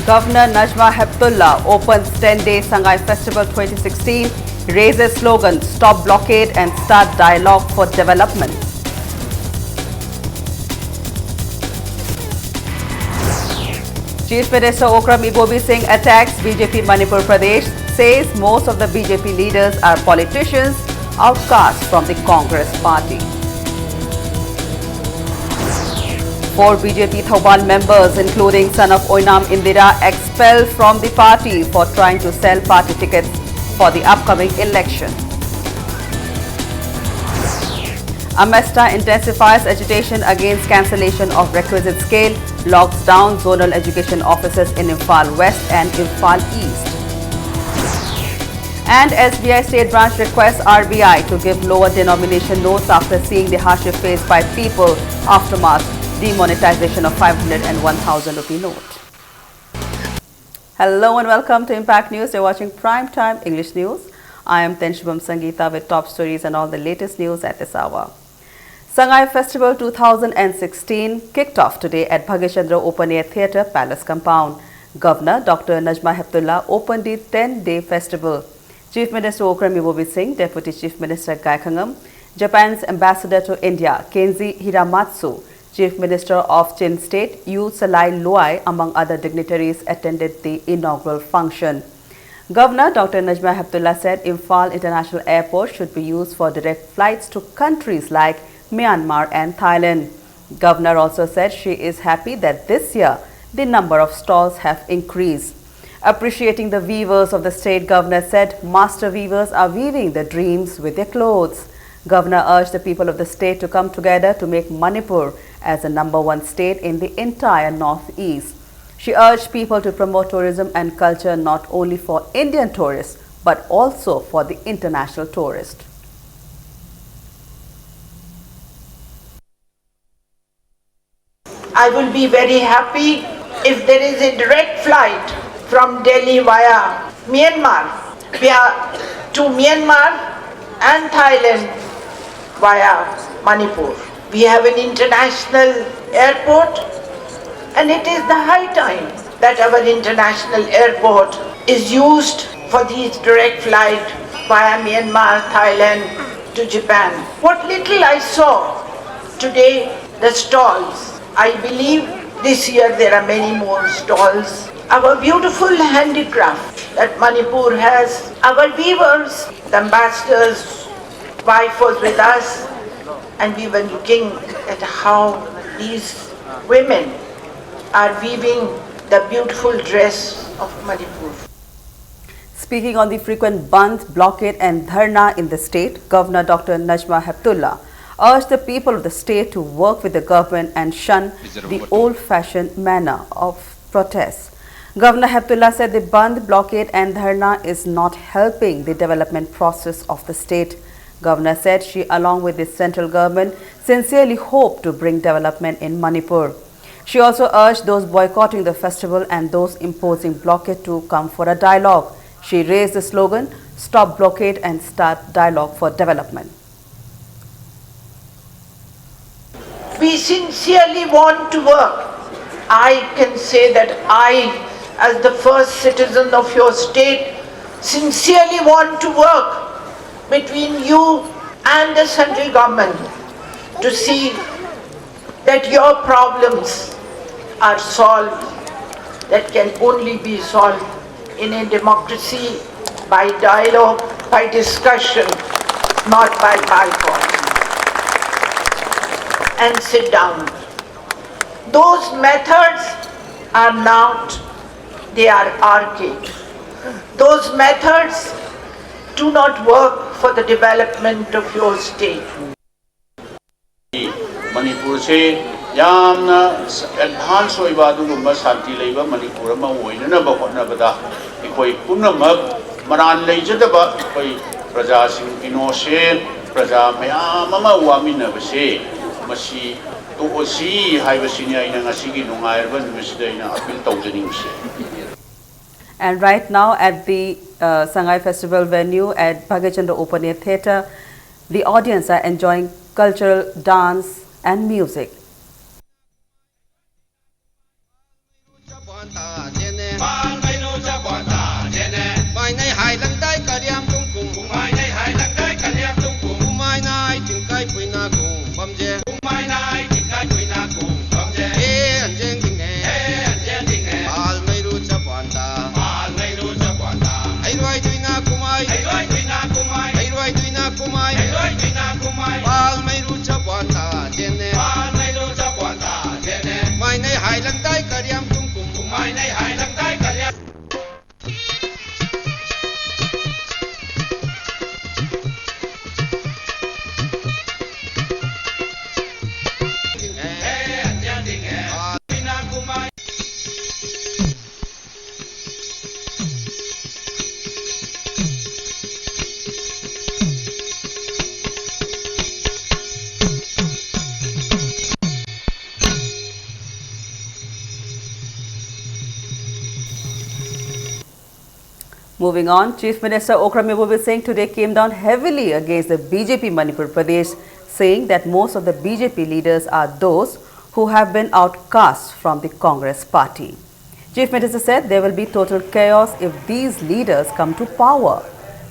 Governor Najma Heptullah opens 10-day Sangai Festival 2016, raises slogan Stop Blockade and Start Dialogue for Development. Chief Minister Okram Ibobi Singh attacks BJP Manipur Pradesh, says most of the BJP leaders are politicians, outcast from the Congress party. 4 BJP Thoban members, including son of Oinam Indira, expelled from the party for trying to sell party tickets for the upcoming election. Amesta intensifies agitation against cancellation of requisite scale, locks down zonal education offices in Imphal West and Imphal East. And SBI State Branch requests RBI to give lower denomination notes after seeing the hardship faced by people aftermath demonetization of 500 and 1000 rupee note. Hello and welcome to Impact News. You're watching Primetime English News. I am Tenshubam Sangeeta with top stories and all the latest news at this hour. Sangai Festival 2016 kicked off today at Bhagachandra Open Air Theatre Palace Compound. Governor Dr. Najma Heptullah opened the 10-day festival. Chief Minister Okram Ibobi Singh, Deputy Chief Minister Gaikhangam, Japan's Ambassador to India Kenji Hiramatsu, Chief Minister of Chin State Yu Salai Loai, among other dignitaries, attended the inaugural function. Governor Dr. Najma Heptullah said Imphal International Airport should be used for direct flights to countries like Myanmar and Thailand. Governor also said she is happy that this year the number of stalls have increased. Appreciating the weavers of the state, Governor said master weavers are weaving their dreams with their clothes. Governor urged the people of the state to come together to make Manipur as the #1 state in the entire northeast. She urged people to promote tourism and culture not only for Indian tourists but also for the international tourist. I will be very happy if there is a direct flight from Delhi via Myanmar to Myanmar and Thailand via Manipur. We have an international airport, and it is the high time that our international airport is used for these direct flights via Myanmar, Thailand to Japan. What little I saw today, the stalls, I believe this year there are many more stalls. Our beautiful handicraft that Manipur has, our weavers, the ambassadors' wife was with us, and we were looking at how these women are weaving the beautiful dress of Manipur. Speaking on the frequent bandh, blockade and dharna in the state, Governor Dr. Najma Heptullah urged the people of the state to work with the government and shun the old-fashioned manner of protest. Governor Heptullah said the bandh, blockade and dharna is not helping the development process of the state. Governor said she, along with the central government, sincerely hope to bring development in Manipur. She also urged those boycotting the festival and those imposing blockade to come for a dialogue. She raised the slogan, Stop Blockade and Start Dialogue for Development. We sincerely want to work. I can say that I, as the first citizen of your state, sincerely want to work between you and the central government to see that your problems are solved, that can only be solved in a democracy by dialogue, by discussion, not by bypass. And sit down. Those methods are not, they are archaic. Those methods do not work for the development of your state. Manipur se yamna advance oiba adugumba shanti leiba Manipur ma oinanaba hotnabada ikoi punamak maran leijadaba ikoi praja sing innocent praja mayam ama waminabase masi to osi haibasini aina ngasigi nungairba numisida ina appeal tawjaningse. And right now at the Sangai Festival venue at Bhagachandra Open Air Theatre, the audience are enjoying cultural dance and music. Moving on, Chief Minister Okrami Singh today came down heavily against the BJP Manipur Pradesh, saying that most of the BJP leaders are those who have been outcast from the Congress party. Chief Minister said there will be total chaos if these leaders come to power.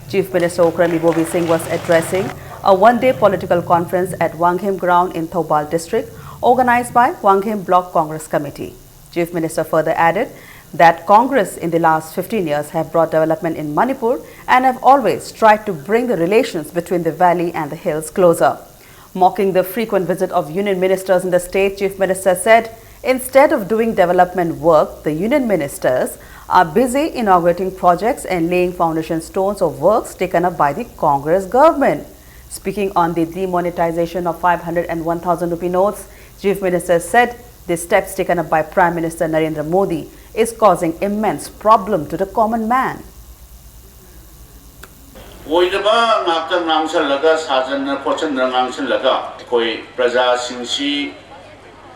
Chief Minister Okrami Singh was addressing a one-day political conference at Wanghem Ground in Thoubal district, organized by Wanghem Block Congress Committee. Chief Minister further added that Congress in the last 15 years have brought development in Manipur and have always tried to bring the relations between the valley and the hills closer. Mocking the frequent visit of union ministers in the state, Chief Minister said, instead of doing development work, the union ministers are busy inaugurating projects and laying foundation stones of works taken up by the Congress government. Speaking on the demonetization of 500 and 1,000 rupee notes, Chief Minister said the steps taken up by Prime Minister Narendra Modi is causing immense problem to the common man. Oidaba ngakta ngangsan laga sajan na pochan na ngangsan laga koi praja singsi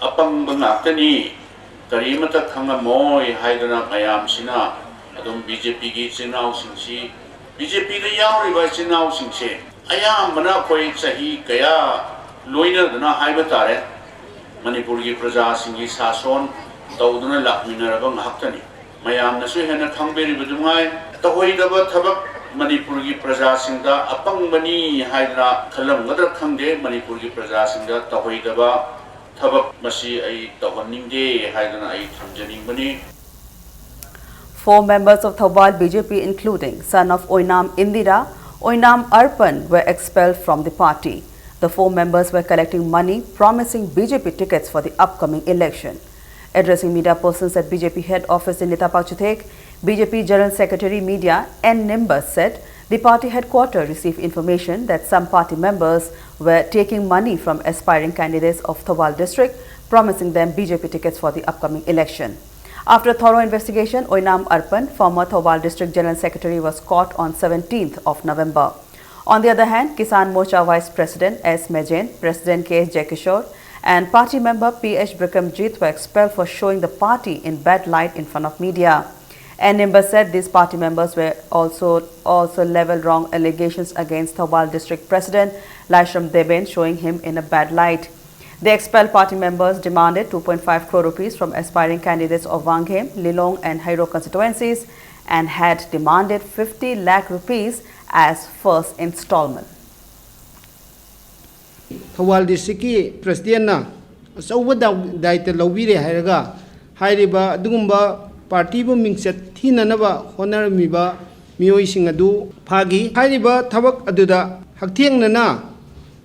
apang bangakta ni karimata khanga moi haidana mayam sina adum BJP gi chinau singsi BJP ga yauri ba chinau singse ayam mana koi sahi kaya loina dana haiba tare Manipur gi praja singi sason tawduna lakmina rabang haktani mayam na su hena khangberi budungai tahoidaba thabak Manipur gi praja singda apang bani haidra khalam gadra khangde Manipur gi praja singda tahoidaba thabak masi ai tawanningde haidana ai thamjaning bani. 4 members of Thoubal BJP, including son of Oinam Indira, Oinam Arpan, were expelled from the party. The 4 members were collecting money, promising BJP tickets for the upcoming election. Addressing media persons at BJP head office in Imapct, BJP General Secretary Media N. Nimbus said the party headquarters received information that some party members were taking money from aspiring candidates of Thoubal district, promising them BJP tickets for the upcoming election. After a thorough investigation, Oinam Arpan, former Thoubal district General Secretary, was caught on 17th of November. On the other hand, Kisan Morcha Vice President S. Mejain, President K. Jaikishore and party member P.H. Bikramjit were expelled for showing the party in bad light in front of media. And Nimbus said these party members were also leveled wrong allegations against Thoubal district president Laishram Deben, showing him in a bad light. The expelled party members demanded 2.5 crore rupees from aspiring candidates of Wanghem, Lilong and Hairo constituencies and had demanded 50 lakh rupees as first installment. Thoubal district president na asawa daita lawire hairaga hairiba adugumba party bu mingset thinanaba honarmiba miyoi sing adu phagi hairiba thabak aduda hakthengna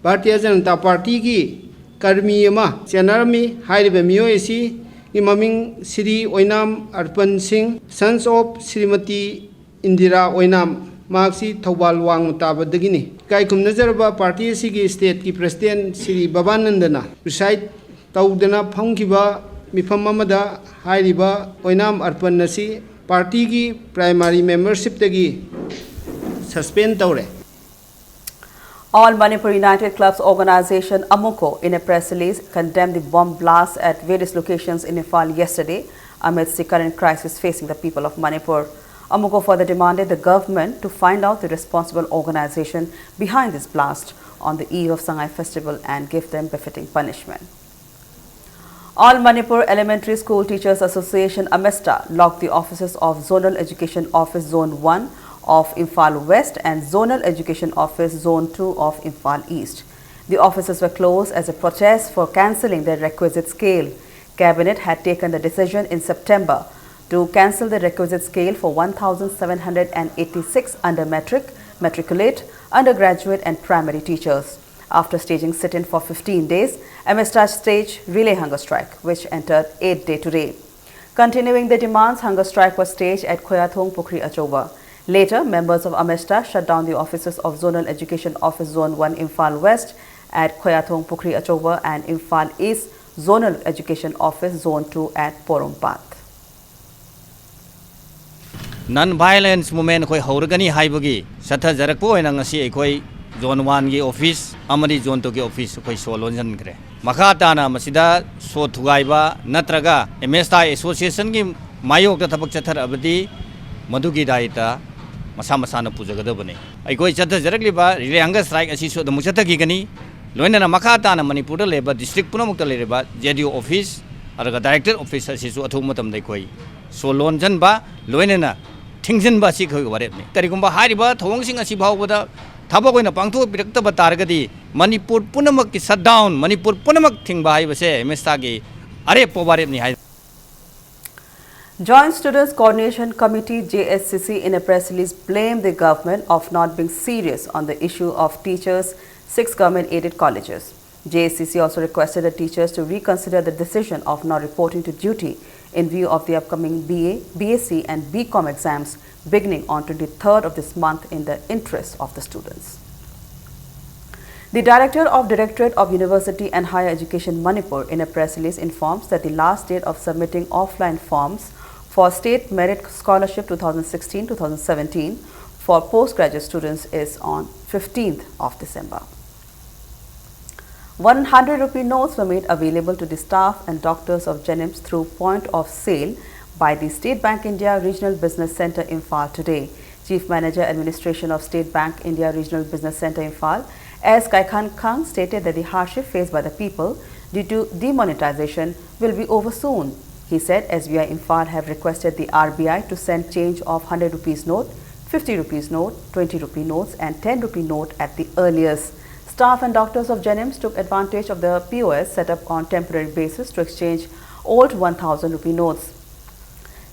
Bharatiya Janata Party gi karmi ama chenarmi hairiba miyoi si imaming Sri Oinam Arpan Singh, sons of Srimati Indira Oinam, Maxi Thoubal Wang Mutabadagini. Kaikum Nazaraba Party Sigi State ki President Sri Babanandana, recite Taudana Punkiba Mipamamada Hairiba Oinam Arpan Nasi, Party ki primary membership tagi suspend Taure. All Manipur United Clubs organization Amuko, in a press release, condemned the bomb blasts at various locations in Imphal yesterday amidst the current crisis facing the people of Manipur. Amuko further demanded the government to find out the responsible organization behind this blast on the eve of Sangai festival and give them befitting punishment. All Manipur Elementary School Teachers Association Amesta locked the offices of Zonal Education Office Zone 1 of Imphal West and Zonal Education Office Zone 2 of Imphal East. The offices were closed as a protest for cancelling their requisite scale. Cabinet had taken the decision in September to cancel the requisite scale for 1,786 matriculate, undergraduate and primary teachers. After staging sit-in for 15 days, Amesta staged relay hunger strike, which entered 8th day today. Continuing the demands, hunger strike was staged at Khoyathong Pukri Achoba. Later, members of Amesta shut down the offices of Zonal Education Office Zone 1 Imphal West at Khoyathong Pukri Achoba and Imphal East Zonal Education Office Zone 2 at Porumpat. Non-violence movement koi hauragani haibagi satha jarakpo oina ngasi koi zone 1 gi office amari zone 2 gi office koi solonjan gre makha tana masida so thugaiba natraga Amesta association gi mayok ta thabak chathar abadi madugi daita masa masa na pujagadabani aikoi chathajarakliba hunger strike asi so damu chathagigani loina na makata na manipur leba district punamukta leba JDO office araga director office asi so athu matam dai koi so lon janba loina na thingjan ba si khoi warepni karigumba hariba thong sing asi bhawbada thaba koina pangtho birakta targadi manipur punamak ki shutdown manipur punamak thingba hai base mesta gi are po warepni hai. Joint Students Coordination Committee JSCC in a press release blamed the government of not being serious on the issue of teachers' 6 government-aided colleges. JSCC also requested the teachers to reconsider the decision of not reporting to duty in view of the upcoming BA, BSc and BCom exams beginning on 23rd of this month in the interest of the students. The Director of Directorate of University and Higher Education Manipur in a press release informs that the last date of submitting offline forms for State Merit Scholarship 2016-2017 for postgraduate students is on 15th of December. 100 rupee notes were made available to the staff and doctors of JNIMS through point of sale by the State Bank India Regional Business Centre Imphal today. Chief Manager Administration of State Bank India Regional Business Centre Imphal S. Kaikhan Kang stated that the hardship faced by the people due to demonetization will be over soon. He said SBI Imphal have requested the RBI to send change of 100 rupees note, 50 rupees note, 20 rupee notes and 10 rupee note at the earliest. Staff and doctors of JNIMS took advantage of the POS set up on temporary basis to exchange old 1000 rupee notes.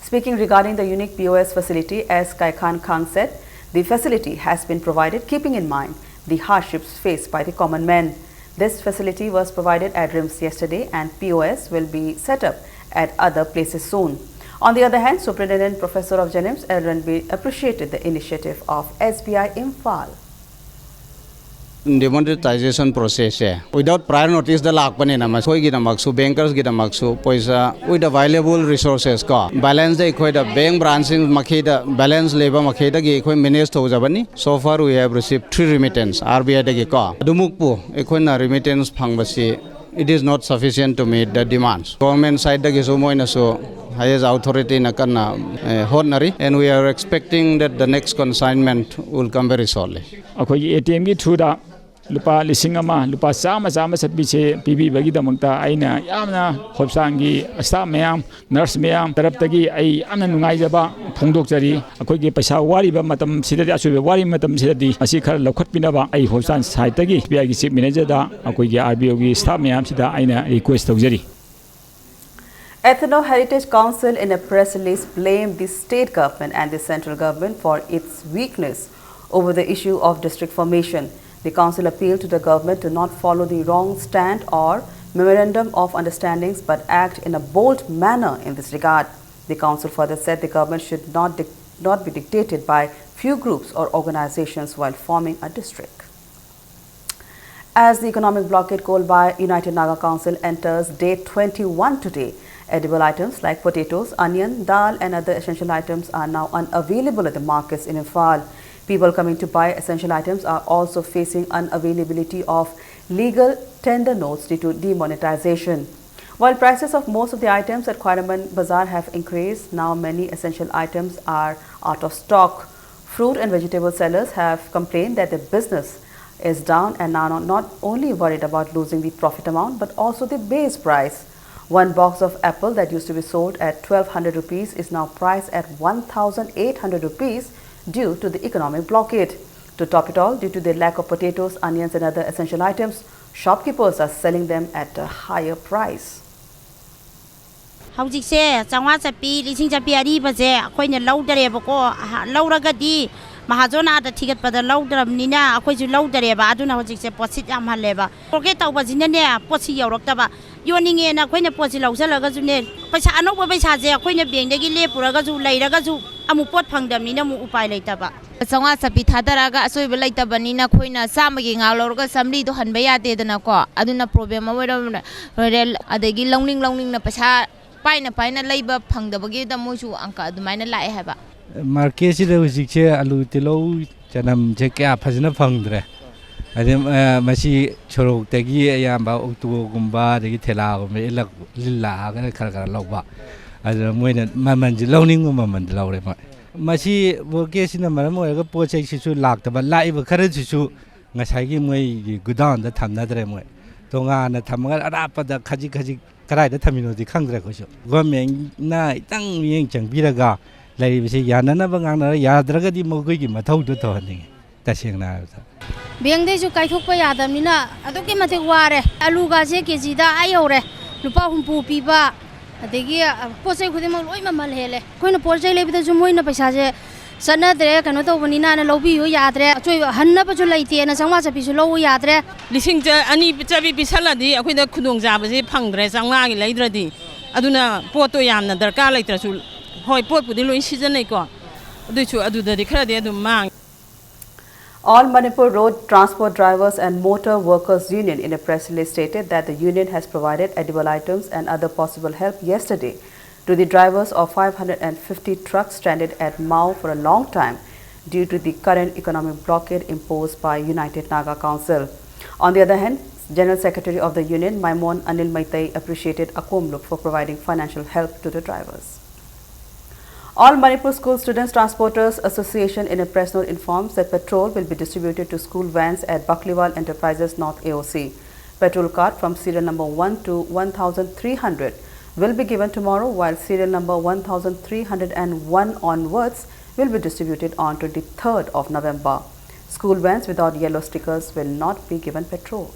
Speaking regarding the unique POS facility, as Kaikhan Kang said, the facility has been provided keeping in mind the hardships faced by the common men. This facility was provided at RIMS yesterday and POS will be set up at other places soon. On the other hand, Superintendent Professor of JNIMS L. Ranbir appreciated the initiative of SBI Imphal. Demonetization process without prior notice the lakpani na mas gi damaksu bankers gi damaksu poisa with available resources ka balance the equate bank branching makhida balance labor makhida gi equate manage to jabani. So far we have received 3 remittance RBI da gi ka dumukpu equate na remittance phangbasi it is not sufficient to meet the demands. Government side da gi so moina so highest authority na kana honari and we are expecting that the next consignment will come very shortly. Akoi ATM gi through da lupa lising ama lupa sama satbi se PB bagi damangta aina yamna hopsangi staff mayam nurse mayam taraptagi ai amna nungai jaba phongdok jari akoi ge paisa wari ba matam sidadi asube wari matam sidadi asi khar lokhat pinaba ai hopsan side tagi SBI gi chief manager da akoi ge RBO gi staff mayam sida aina request tawjari. Ethno Heritage Council in a press release blamed the state government and the central government for its weakness over the issue of district formation. The council appealed to the government to not follow the wrong stand or memorandum of understandings but act in a bold manner in this regard. The council further said the government should not be dictated by few groups or organizations while forming a district. As the economic blockade called by United Naga Council enters day 21 today, edible items like potatoes, onion, dal and other essential items are now unavailable at the markets in Imphal. People coming to buy essential items are also facing unavailability of legal tender notes due to demonetization. While prices of most of the items at Khwairaman Bazaar have increased, now many essential items are out of stock. Fruit and vegetable sellers have complained that their business is down and are not only worried about losing the profit amount but also the base price. One box of apple that used to be sold at 1200 rupees is now priced at 1800 rupees due to the economic blockade. To top it all, due to the lack of potatoes, onions and other essential items, shopkeepers are selling them at a higher price. Howjikse changwa chapi lising chapi ari baje akoina laudare bako lauragadi mahajona da ticket pada laudramnina akoi ju laudare ba aduna howjikse posit yam haleba porke tawbajina ne posi yauraktaba yoninge na akoina posi lausalaga ju ne paisa anoba paisa je akoina bank dagi lepuraga ju lairaga ju amu pot phangdamnina mu upai laitaba changwa chapi thadaraga asoi belai tabanina khoina samagi ngawlorga samli do hanba yade dana ko aduna problem awera rel adagi longning na paisa paina leiba phangdabagi da moju angka adumaina lai haba market sida hujikche alu tilo janam je kya phajna phangdre adem masi chorok tagi ayamba okto gumba degi thela gum lilla ga khar lawba adra moina maman ji lawning maman lawre ma Mashi workers in the Maramoga project should lack the live courage to Nasagi Mui Gudan the Tamnadremo. Tonga and the Tamaga Rapa the Kaji Karai the Tamino the Kangrako. Gomen night, Tang Yang Chang Biraga, Lady Yana Bangana Yadraga di Mogi Matau to Tony. That's young now. Being there to Kaituka Yadamina, Adokimate Ware, Aluga Zekizida, Iore, Lupahumpu Piba. The gear Pose with him on Malhele. Queen of Porche with the Zumuina Passage, Sanadre, Canoto Vanina and Lobi Yadre, Hanapatulati and Samasa Pisolo Yadre. Listening to any Pitavi Pisaladi, with the Kudung Zabazi, Pangres, and Lagi Ladradi, Aduna, Porto Yam, the Carlator, Hoi Port with the Louis Seasoneco. Do you do the credit to Mang? All Manipur Road Transport Drivers and Motor Workers Union in a press release stated that the union has provided edible items and other possible help yesterday to the drivers of 550 trucks stranded at Mao for a long time due to the current economic blockade imposed by United Naga Council. On the other hand, General Secretary of the union, Maimon Anil Maitai, appreciated Akomlup for providing financial help to the drivers. All Manipur School Students Transporters Association in a press note informs that petrol will be distributed to school vans at Bakliwal Enterprises North AOC. Petrol card from serial number 1 to 1300 will be given tomorrow, while serial number 1301 onwards will be distributed on 23rd of November. School vans without yellow stickers will not be given petrol.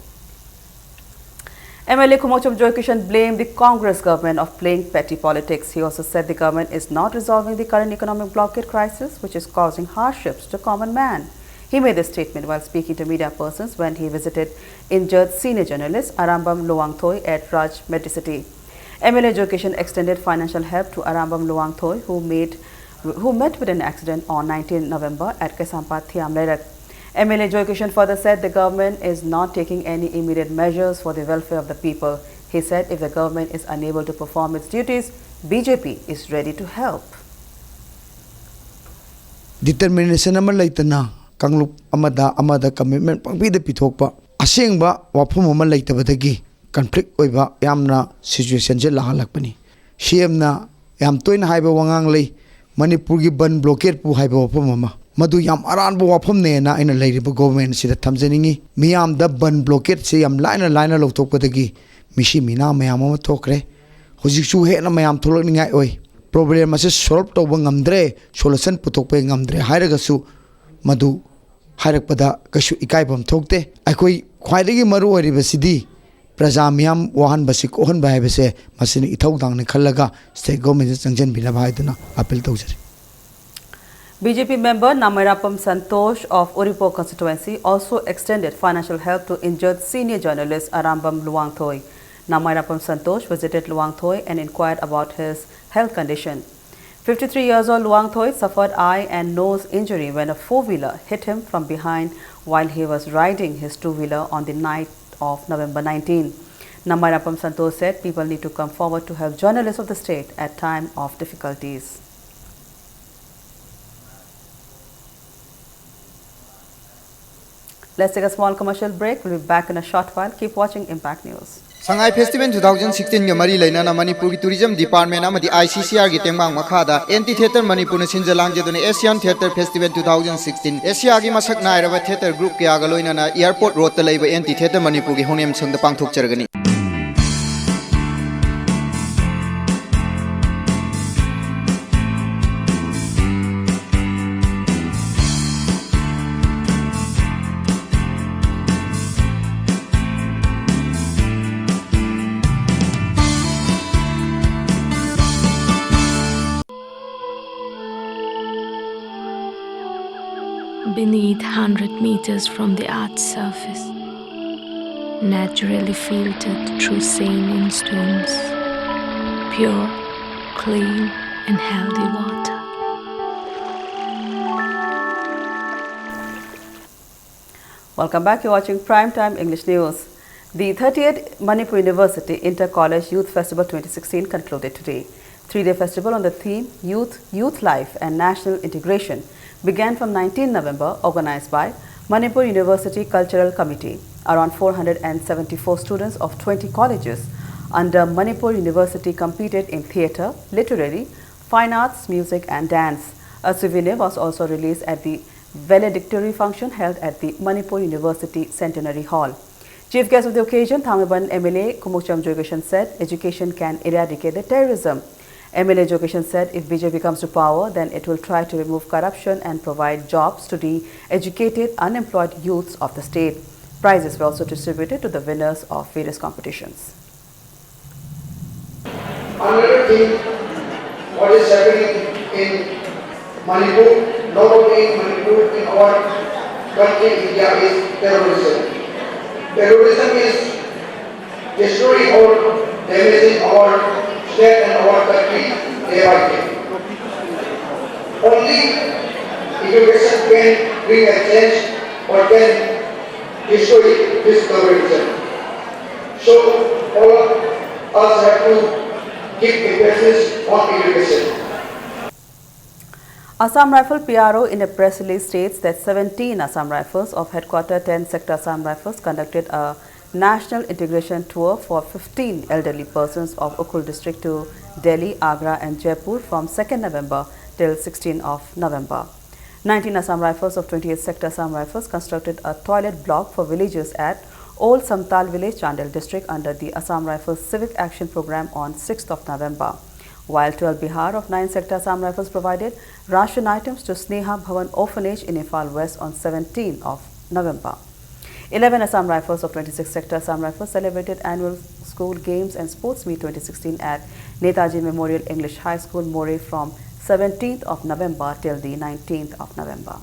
MLA Kumochum Joykishan blamed the Congress government of playing petty politics. He also said the government is not resolving the current economic blockade crisis, which is causing hardships to common man. He made this statement while speaking to media persons when he visited injured senior journalist Arambam Luangthoi at Raj Medicity. MLA Joykishan extended financial help to Arambam Luangthoi, who met with an accident on 19 November at Kesampat Thiamlerak. MLA Joykishan further said the government is not taking any immediate measures for the welfare of the people. He said if the government is unable to perform its duties, BJP is ready to help. Determination ama laitana kanglup amada commitment pangbi de pithokpa asengba wafum ama laitabadagi conflict oiba yamna situation je lahalakpani CM yam toina haiba wangang lei Manipur gi ban blockade pu haiba wafum ama Madu yam aran bo wafam ne na ina lairiba government sida thamjaningi miyam da ban blockade se yam line lokthokpadagi mishi mina mayam ama thokre hojikchu he na mayam tholokningai oi problem ase solve to ngamdre solution puthokpe ngamdre hairagasu madu hairakpada kashu ikaibam thokte akoi khwaidagi maru oriba sidi praja miyam wahan basi kohan bai base masini ithau dangni khallaga state government changjan bila bhai duna appeal tawjari. BJP member Namirapam Santosh of Uripo constituency also extended financial help to injured senior journalist Arambam Luangthoi. Namirapam Santosh visited Luangthoi and inquired about his health condition. 53 years old Luangthoi suffered eye and nose injury when a four-wheeler hit him from behind while he was riding his two-wheeler on the night of November 19. Namirapam Santosh said people need to come forward to help journalists of the state at time of difficulties. Let's take a small commercial break. We'll be back in a short while. Keep watching Impact News. Shanghai Festival 2016 ga mari lainana Manipur gi tourism department amadi ICCR gi tengmang makhada anti theater Manipur na sinjalang jedune Asian Theater Festival 2016 Asia gi masak nairaba theater group kya ga loinana airport road ta leiba anti theater Manipur gi hongnem sangda pangthok chargani. Beneath 100 meters from the Earth's surface, naturally filtered through saline stones, pure, clean and healthy water. Welcome back. You're watching Primetime English News. The 30th Manipur University Inter-College Youth Festival 2016 concluded today. Three-day festival on the theme Youth Life and National Integration began from 19 November, organized by Manipur University Cultural Committee. Around 474 students of 20 colleges under Manipur University competed in theatre, literary, fine arts, music and dance. A souvenir was also released at the valedictory function held at the Manipur University Centenary Hall. Chief guest of the occasion, Thangaban MLA Kumukcham Jogeshan said education can eradicate the terrorism. MLA Jogeshan said if BJP comes to power, then it will try to remove corruption and provide jobs to the educated, unemployed youths of the state. Prizes were also distributed to the winners of various competitions. Another thing, what is happening in Manipur, not only in Manipur, in our country, India, is terrorism. Terrorism is destroying or damaging our state and our country day by day. Only education can bring a change or can destroy this terrorism. So all of us have to keep emphasis on education. Assam Rifle PRO in a press release states that 17 Assam Rifles of Headquarter 10 Sector Assam Rifles conducted a national integration tour for 15 elderly persons of Ukhrul district to Delhi, Agra and Jaipur from 2nd November till 16th of November. 19 Assam Rifles of 28th Sector Assam Rifles constructed a toilet block for villagers at Old Samtal village, Chandel district under the Assam Rifles Civic Action Program on 6th of November. While 12 Bihar of 9 Sector Assam Rifles provided ration items to Sneha Bhavan Orphanage in Imphal West on 17th of November. 11 Assam Rifles of 26th Sector Assam Rifles celebrated annual school games and sports meet 2016 at Netaji Memorial English High School, Moreh from 17th of November till the 19th of November.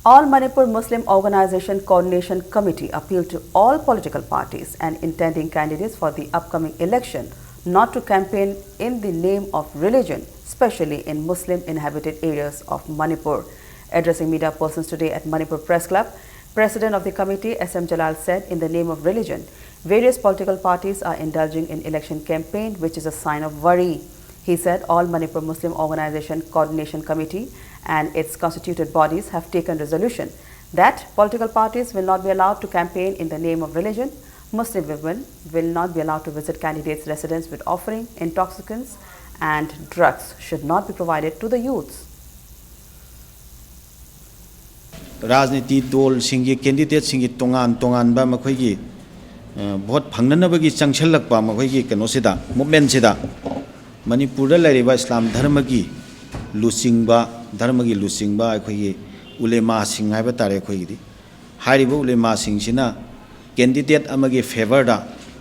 All Manipur Muslim Organization Coordination Committee appealed to all political parties and intending candidates for the upcoming election not to campaign in the name of religion, especially in Muslim inhabited areas of Manipur. Addressing media persons today at Manipur Press Club, President of the committee, SM Jalal, said in the name of religion, various political parties are indulging in election campaign, which is a sign of worry. He said all Manipur Muslim Organization Coordination Committee and its constituted bodies have taken resolution that political parties will not be allowed to campaign in the name of religion. Muslim women will not be allowed to visit candidates' residence with offering, intoxicants and drugs should not be provided to the youths. राजनीति दल सिंगी candidate सिंगी तोंगान तोंगान बा मखोइगी vote फंगननबगी चंगछलकपा मखोइगी कनोसिदा मूवमेंटसिदा Manipur लैरिबा इस्लाम धर्म की लुसिंगबा अखोइगी उलेमा सिंग हाइबा तारे अखोइगी हाइरिबा उलेमा सिंगसिना candidate अमगी फेवरदा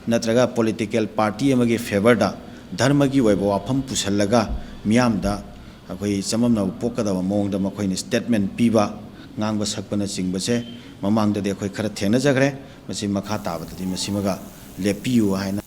नत्रगा political party अमगी फेवरदा धर्म की ओइबा वाफम पुसलगा मियामदा अखोइ चममना पोकदबा मोंगदा मखोइनि statement पीबा ngang sakpana chingbase mamang de khoi khara thena jagre masi makha tabadi masimaga lepiu haina.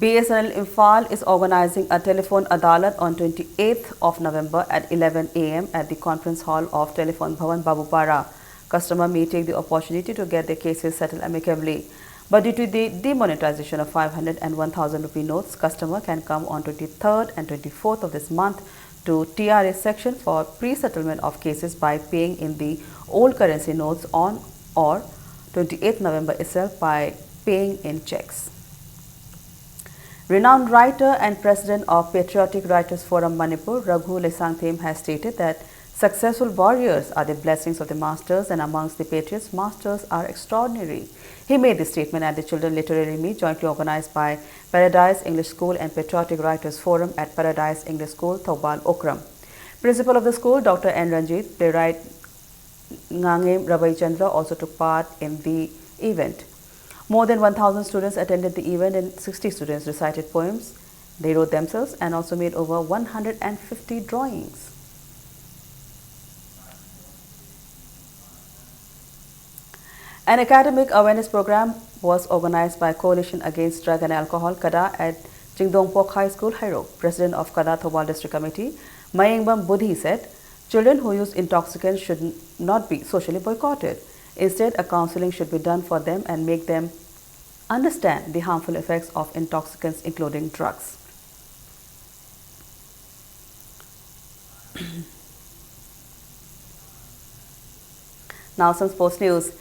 BSNL Imphal is organizing a telephone adalat on 28th of November at 11 am at the conference hall of Telephone Bhavan Babupara. Customer may take the opportunity to get their cases settled amicably. But due to the demonetization of 500 and 1000 rupee notes, customer can come on 23rd and 24th of this month to TRA section for pre-settlement of cases by paying in the old currency notes on or 28th November itself by paying in checks. Renowned writer and president of Patriotic Writers Forum Manipur, Raghu Lesangthem, has stated that successful warriors are the blessings of the masters, and amongst the patriots, masters are extraordinary. He made this statement at the Children Literary Meet jointly organized by Paradise English School and Patriotic Writers Forum at Paradise English School, Thobal, Okram. Principal of the school, Dr. N. Ranjit, playwright Ngangem Rabai Chandra also took part in the event. More than 1,000 students attended the event and 60 students recited poems. They wrote themselves and also made over 150 drawings. An academic awareness program was organized by Coalition Against Drug and Alcohol, KADA, at Jingdongpok High School, Hairo. President of KADA Thobal District Committee, Mayengbam Budhi, said, children who use intoxicants should not be socially boycotted. Instead, a counseling should be done for them and make them understand the harmful effects of intoxicants, including drugs. Now some sports news.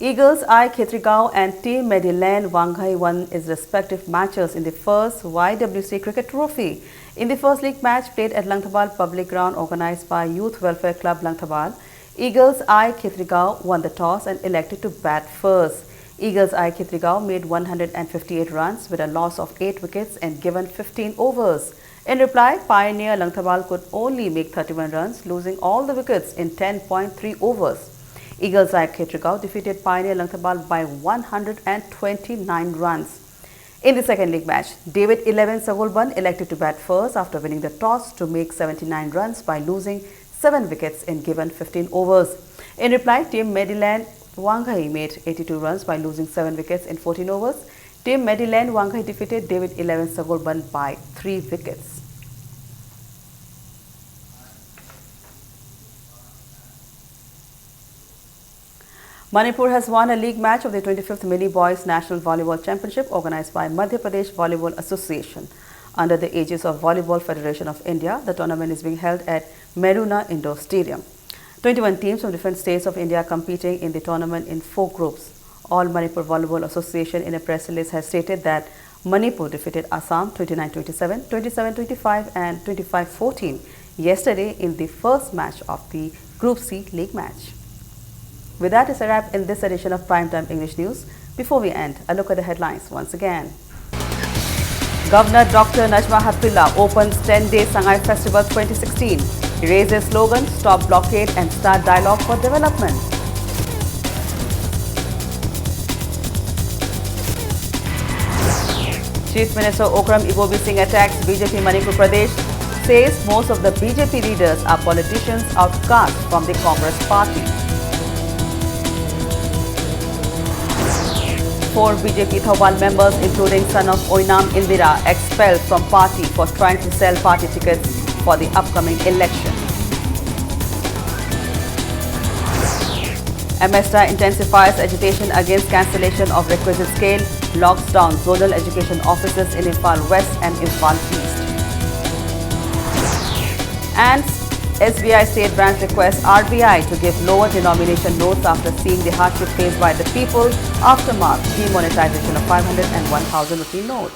Eagles I Khetrigao and Team Mediland Wanghai won its respective matches in the first YWC Cricket Trophy. In the first league match played at Langthabal Public Ground organized by Youth Welfare Club Langthabal, Eagles I Khetrigao won the toss and elected to bat first. Eagles I Khetrigao made 158 runs with a loss of 8 wickets and given 15 overs. In reply, Pioneer Langthabal could only make 31 runs, losing all the wickets in 10.3 overs. Eagles I Khetrigao defeated Pioneer Langthabal by 129 runs. In the second league match, David 11 Sagulban elected to bat first after winning the toss to make 79 runs by losing 7 wickets in given 15 overs. In reply, Team Mediland Wanghai made 82 runs by losing 7 wickets in 14 overs. Team Mediland Wanghai defeated David 11 Sagulban by 3 wickets. Manipur has won a league match of the 25th Mini Boys National Volleyball Championship organized by Madhya Pradesh Volleyball Association. Under the aegis of Volleyball Federation of India, the tournament is being held at Meruna Indoor Stadium. 21 teams from different states of India are competing in the tournament in 4 groups. All Manipur Volleyball Association in a press release has stated that Manipur defeated Assam 29-27, 27-25 and 25-14 yesterday in the first match of the Group C league match. With that is a wrap in this edition of Primetime English News. Before we end, a look at the headlines once again. Governor Dr. Najma Hatullah opens 10-day Sangai Festival 2016. He raises slogan, Stop Blockade and Start Dialogue for Development. Chief Minister Okram Ibobi Singh attacks BJP Manipur Pradesh, says most of the BJP leaders are politicians outcast from the Congress party. 4 BJP Thawal members, including son of Oinam Indira, expelled from party for trying to sell party tickets for the upcoming election. MSTA intensifies agitation against cancellation of requisite scale, locks down zonal education offices in Imphal West and Imphal East. And SBI State Branch requests RBI to give lower denomination notes after seeing the hardship faced by the people after March demonetization of 500 and 1000 rupee note.